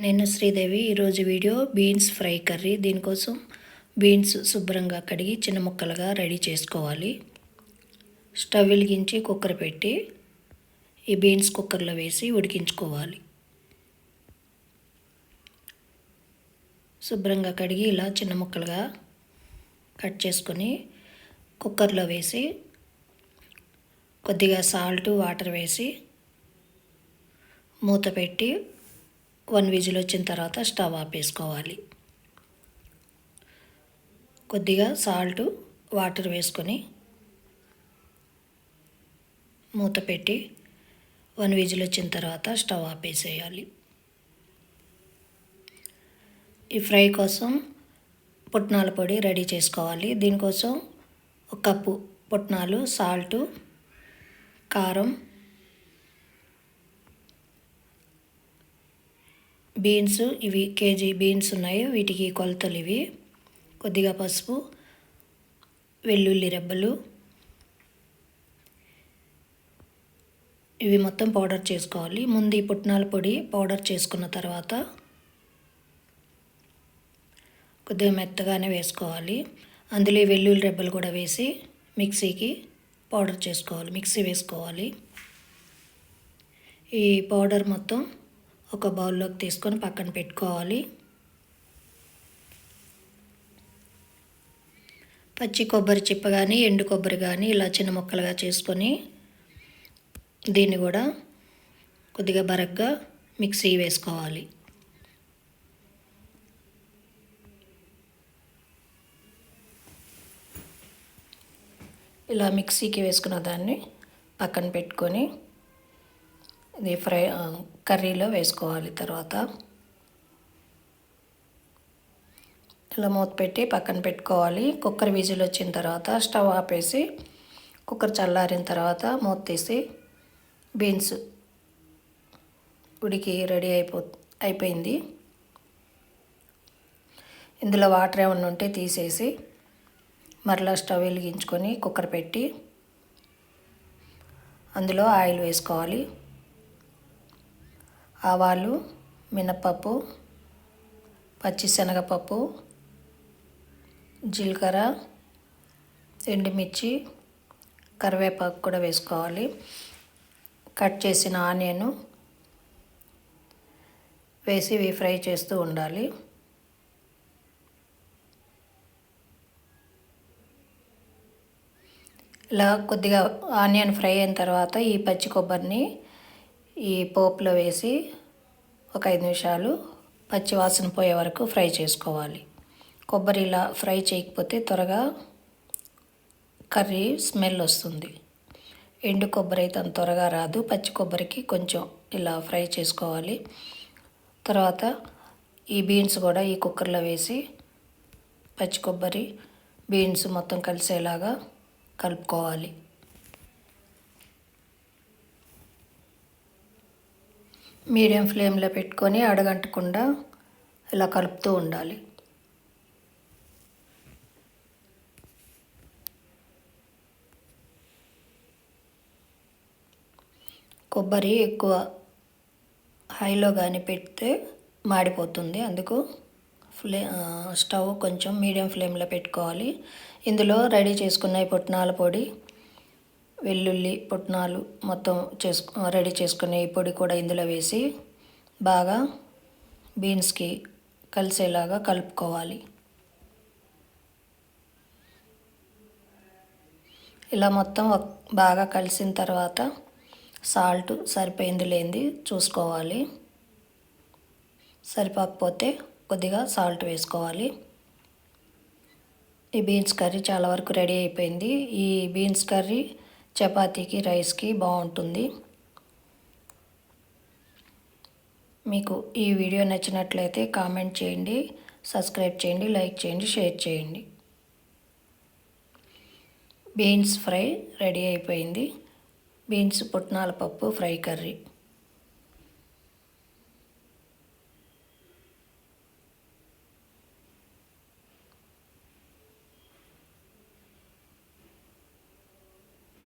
నేను శ్రీదేవి. ఈరోజు video beans fry curry. దీనికోసం బీన్స్ శుభ్రంగా కడిగి చిన్న ముక్కలుగా రెడీ చేసుకోవాలి. స్టవ్ వెలిగించి కుక్కర్ పెట్టి ఈ బీన్స్ కుక్కర్లో వేసి ఉడికించుకోవాలి. శుభ్రంగా కడిగి ఇలా చిన్న ముక్కలుగా కట్ చేసుకొని కుక్కర్లో వేసి కొద్దిగా సాల్ట్ వాటర్ వేసి మూత పెట్టి 1 విజిల్ వచ్చిన తర్వాత స్టవ్ ఆపేసుకోవాలి. కొద్దిగా సాల్ట్ వాటర్ వేసుకొని మూత పెట్టి 1 విజిల్ వచ్చిన తర్వాత స్టవ్ ఆపేసేయాలి. ఈ ఫ్రై కోసం పుట్నాల పొడి రెడీ చేసుకోవాలి. దీనికోసం 1 కప్పు పుట్నాలు, సాల్ట్, కారం, బీన్స్, ఇవి కేజీ బీన్స్ ఉన్నాయి, వీటికి కొలతలు ఇవి. కొద్దిగా పసుపు, వెల్లుల్లి రెబ్బలు, ఇవి మొత్తం పౌడర్ చేసుకోవాలి. ముందు ఈ పుట్నాల పొడి పౌడర్ చేసుకున్న తర్వాత కొద్దిగా మెత్తగానే వేసుకోవాలి. అందులో ఈ వెల్లుల్లి రెబ్బలు కూడా వేసి మిక్సీ వేసుకోవాలి. ఈ పౌడర్ మొత్తం ఒక బౌల్లోకి తీసుకొని పక్కన పెట్టుకోవాలి. పచ్చి కొబ్బరి చిప్ప కానీ ఎండు కొబ్బరి కానీ ఇలా చిన్న ముక్కలుగా చేసుకొని దీన్ని కూడా కొద్దిగా బరగ్గా మిక్సీ వేసుకోవాలి. ఇలా మిక్సీకి వేసుకున్న దాన్ని పక్కన పెట్టుకొని ఇది కర్రీలో వేసుకోవాలి. తర్వాత ఇలా మూత పెట్టి పక్కన పెట్టుకోవాలి. కుక్కర్ విజిల్ వచ్చిన తర్వాత స్టవ్ ఆపేసి కుక్కర్ చల్లారిన తర్వాత మూత తీసి బీన్స్ ఉడికి రెడీ అయిపోయింది. ఇందులో వాటర్ ఏమన్నా ఉంటే తీసేసి మరలా స్టవ్ వెలిగించుకొని కుక్కర్ పెట్టి అందులో ఆయిల్ వేసుకోవాలి. ఆవాలు, మినపప్పు, పచ్చిశనగపప్పు, జీలకర్ర, ఎండుమిర్చి, కరివేపాకు కూడా వేసుకోవాలి. కట్ చేసిన ఆనియన్ వేసి ఇవి ఫ్రై చేస్తూ ఉండాలి. ఇలా కొద్దిగా ఆనియన్ ఫ్రై అయిన తర్వాత ఈ పచ్చి కొబ్బరిని ఈ పోపులో వేసి ఒక 5 నిమిషాలు పచ్చి వాసన పోయే వరకు ఫ్రై చేసుకోవాలి. కొబ్బరి ఇలా ఫ్రై చేయకపోతే త్వరగా కర్రీ స్మెల్ వస్తుంది. ఎండు కొబ్బరి అయితే అంత త్వరగా రాదు. పచ్చి కొబ్బరికి కొంచెం ఇలా ఫ్రై చేసుకోవాలి. తర్వాత ఈ బీన్స్ కూడా ఈ కుక్కర్లో వేసి పచ్చి కొబ్బరి, బీన్స్ మొత్తం కలిసేలాగా కలుపుకోవాలి. మీడియం ఫ్లేమ్లో పెట్టుకొని అడగంటకుండా ఇలా కలుపుతూ ఉండాలి. కొబ్బరి ఎక్కువ హైలో కానీ పెడితే మాడిపోతుంది. అందుకు స్టవ్ కొంచెం మీడియం ఫ్లేమ్లో పెట్టుకోవాలి. ఇందులో రెడీ చేసుకున్న పుట్నాల పొడి, వెల్లుల్లి, పుట్నాలు మొత్తం రెడీ చేసుకునే ఈ పొడి కూడా ఇందులో వేసి బాగా బీన్స్కి కలిసేలాగా కలుపుకోవాలి. ఇలా మొత్తం బాగా కలిసిన తర్వాత సాల్ట్ సరిపోయింది లేనిది చూసుకోవాలి. సరిపోకపోతే కొద్దిగా సాల్ట్ వేసుకోవాలి. ఈ బీన్స్ కర్రీ చాలా వరకు రెడీ అయిపోయింది. ఈ బీన్స్ కర్రీ చపాతీకి, రైస్కి బాగుంటుంది. మీకు ఈ వీడియో నచ్చినట్లయితే కామెంట్ చేయండి, సబ్స్క్రైబ్ చేయండి, లైక్ చేయండి, షేర్ చేయండి. బీన్స్ ఫ్రై రెడీ అయిపోయింది. బీన్స్ పుట్నాల పప్పు ఫ్రై కర్రీ.